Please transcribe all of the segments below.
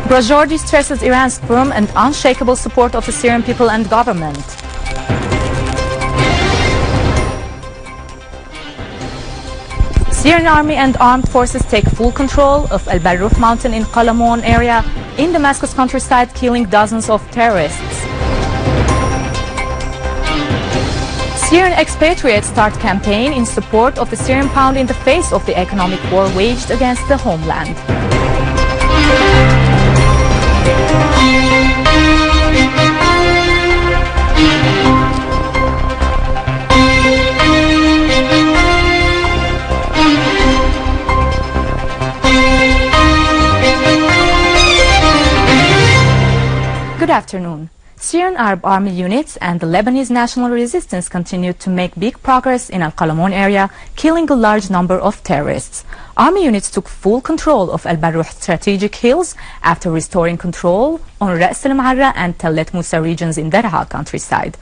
Brojordi stresses Iran's firm and unshakable support of the Syrian people and government. Syrian army and armed forces take full control of Al Barruf mountain in Qalamoun area in Damascus countryside, killing dozens of terrorists. Syrian expatriates start campaign in support of the Syrian pound in the face of the economic war waged against the homeland. Good afternoon. Syrian Arab Army units and the Lebanese National Resistance continued to make big progress in Al Qalamoun area, killing a large number of terrorists. Army units took full control of Al Barruf strategic hills after restoring control on Ras Al Marra and Tallet Musa regions in Darha countryside.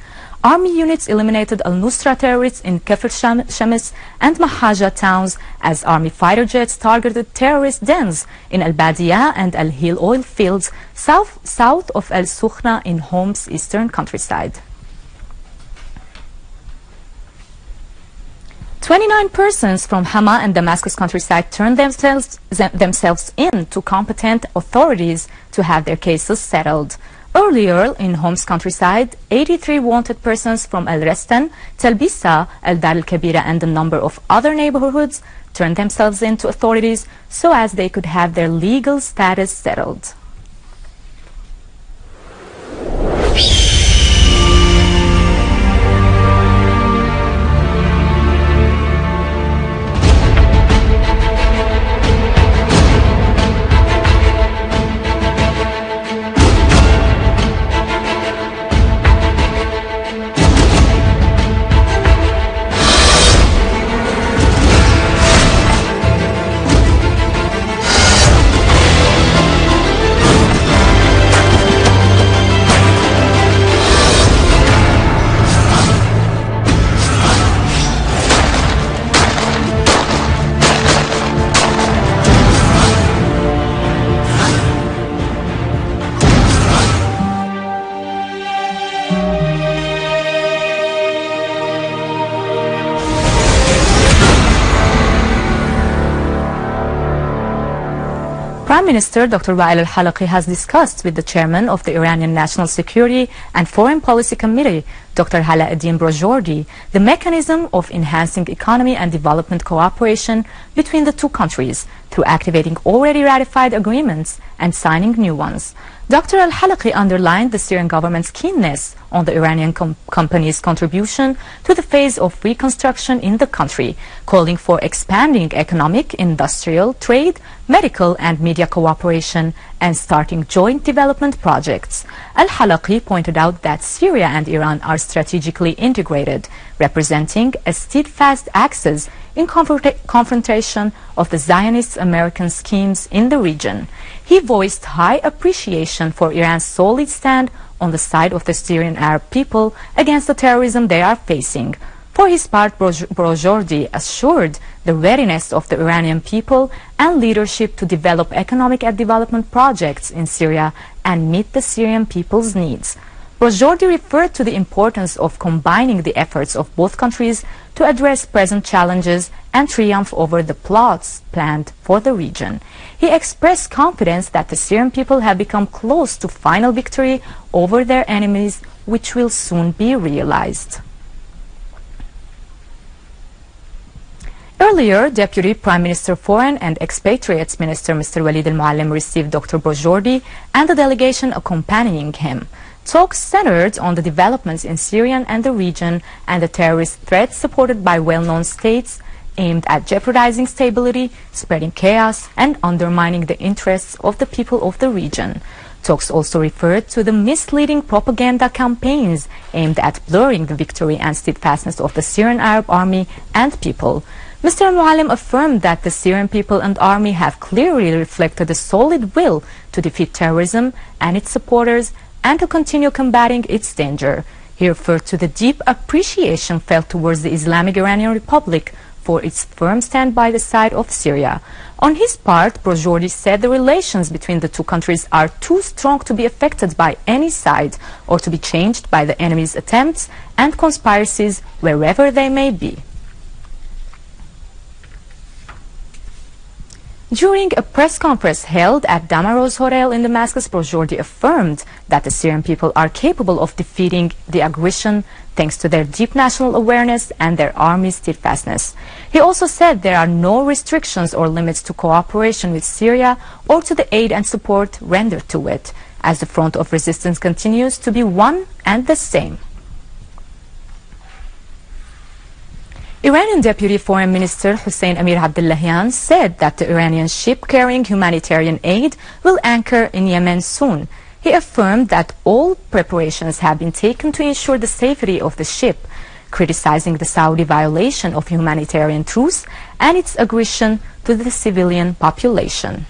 Army units eliminated Al-Nusra terrorists in Kafr Shamis and Mahaja towns as army fighter jets targeted terrorist dens in Al-Badia and Al-Hil oil fields south of Al-Sukhna in Hom's eastern countryside. 29 persons from Hama and Damascus countryside turned themselves in to competent authorities to have their cases settled. Earlier, in Hom's countryside, 83 wanted persons from Al-Restan, Talbisa, Al-Dar al-Kabira and a number of other neighborhoods turned themselves in to authorities so as they could have their legal status settled. Prime Minister Dr. Wael al-Halaqi has discussed with the chairman of the Iranian National Security and Foreign Policy Committee, Dr. Alauddin Brojordi, the mechanism of enhancing economy and development cooperation between the two countries through activating already ratified agreements and signing new ones. Dr. al-Halaqi underlined the Syrian government's keenness on the Iranian company's contribution to the phase of reconstruction in the country, calling for expanding economic, industrial, trade, medical and media cooperation and starting joint development projects. Al-Halaqi pointed out that Syria and Iran are strategically integrated, representing a steadfast axis in confrontation of the Zionist American schemes in the region. He voiced high appreciation for Iran's solid stand on the side of the Syrian Arab people against the terrorism they are facing. For his part, Brojordi assured the readiness of the Iranian people and leadership to develop economic and development projects in Syria and meet the Syrian people's needs. Brojordi referred to the importance of combining the efforts of both countries to address present challenges and triumph over the plots planned for the region. He expressed confidence that the Syrian people have become close to final victory over their enemies, which will soon be realized. Earlier, Deputy Prime Minister Foreign and Expatriates Minister Mr. Walid al-Muallim received Dr. Brojordi and the delegation accompanying him. Talks centered on the developments in Syria and the region and the terrorist threats supported by well-known states aimed at jeopardizing stability, spreading chaos, and undermining the interests of the people of the region. Talks also referred to the misleading propaganda campaigns aimed at blurring the victory and steadfastness of the Syrian Arab army and people. Mr. al-Muallim affirmed that the Syrian people and army have clearly reflected a solid will to defeat terrorism and its supporters and to continue combating its danger. He referred to the deep appreciation felt towards the Islamic Iranian Republic for its firm stand by the side of Syria. On his part, Brojordi said the relations between the two countries are too strong to be affected by any side or to be changed by the enemy's attempts and conspiracies wherever they may be. During a press conference held at Damarose Hotel in Damascus, Brojordi affirmed that the Syrian people are capable of defeating the aggression thanks to their deep national awareness and their army's steadfastness. He also said there are no restrictions or limits to cooperation with Syria or to the aid and support rendered to it, as the front of resistance continues to be one and the same. Iranian Deputy Foreign Minister Hussein Amir Abdullahian said that the Iranian ship carrying humanitarian aid will anchor in Yemen soon. He affirmed that all preparations have been taken to ensure the safety of the ship, criticizing the Saudi violation of humanitarian truce and its aggression to the civilian population.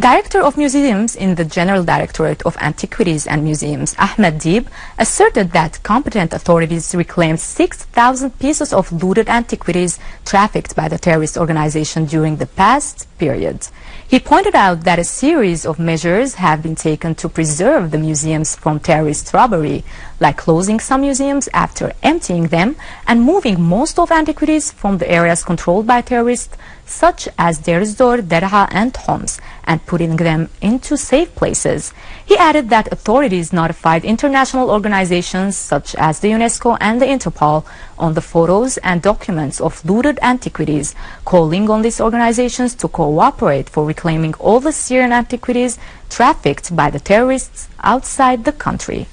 Director of Museums in the General Directorate of Antiquities and Museums, Ahmed Deeb, asserted that competent authorities reclaimed 6,000 pieces of looted antiquities trafficked by the terrorist organization during the past period. He pointed out that a series of measures have been taken to preserve the museums from terrorist robbery, like closing some museums after emptying them and moving most of antiquities from the areas controlled by terrorists, such as Deir ez-Zor, Derha and Homs, and putting them into safe places. He added that authorities notified international organizations such as the UNESCO and the Interpol on the photos and documents of looted antiquities, calling on these organizations to cooperate for reclaiming all the Syrian antiquities trafficked by the terrorists outside the country.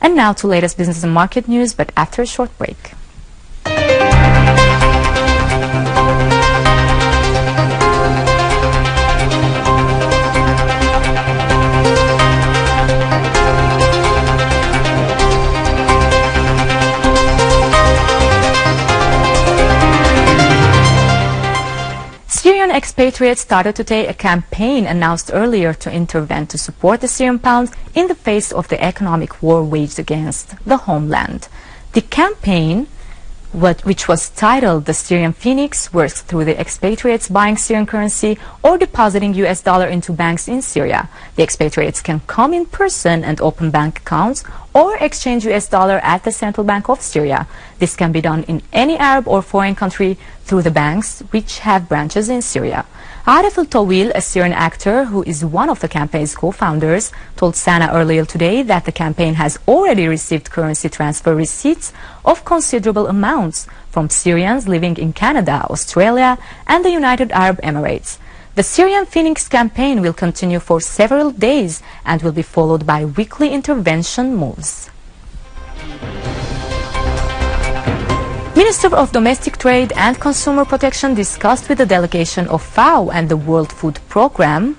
And now to latest business and market news, but after a short break. Syrian expatriates started today a campaign announced earlier to intervene to support the Syrian pound in the face of the economic war waged against the homeland. The campaign, which was titled The Syrian Phoenix, works through the expatriates buying Syrian currency or depositing US dollar into banks in Syria. The expatriates can come in person and open bank accounts or exchange US dollar at the Central Bank of Syria. This can be done in any Arab or foreign country through the banks which have branches in Syria. Arif al-Tawil, a Syrian actor who is one of the campaign's co-founders, told Sana earlier today that the campaign has already received currency transfer receipts of considerable amounts from Syrians living in Canada, Australia, and the United Arab Emirates. The Syrian Phoenix campaign will continue for several days and will be followed by weekly intervention moves. Minister of Domestic Trade and Consumer Protection discussed with the delegation of FAO and the World Food Programme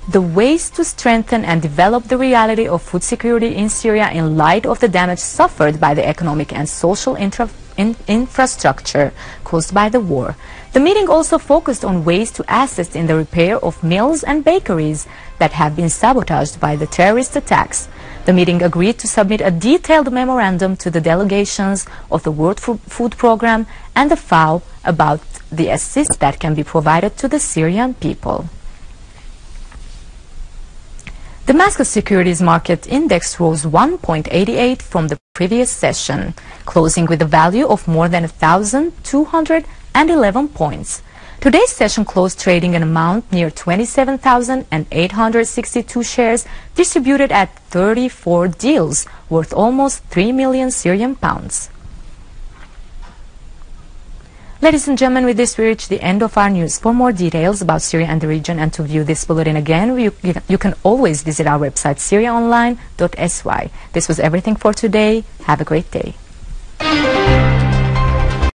the ways to strengthen and develop the reality of food security in Syria in light of the damage suffered by the economic and social infrastructure caused by the war. The meeting also focused on ways to assist in the repair of mills and bakeries that have been sabotaged by the terrorist attacks. The meeting agreed to submit a detailed memorandum to the delegations of the World Food Programme and the FAO about the assistance that can be provided to the Syrian people. Damascus Securities Market Index rose 1.88 from the previous session, closing with a value of more than 1,211 points. Today's session closed trading an amount near 27,862 shares distributed at 34 deals worth almost 3 million Syrian pounds. Ladies and gentlemen, with this we reach the end of our news. For more details about Syria and the region and to view this bulletin again, you can always visit our website syriaonline.sy. This was everything for today. Have a great day.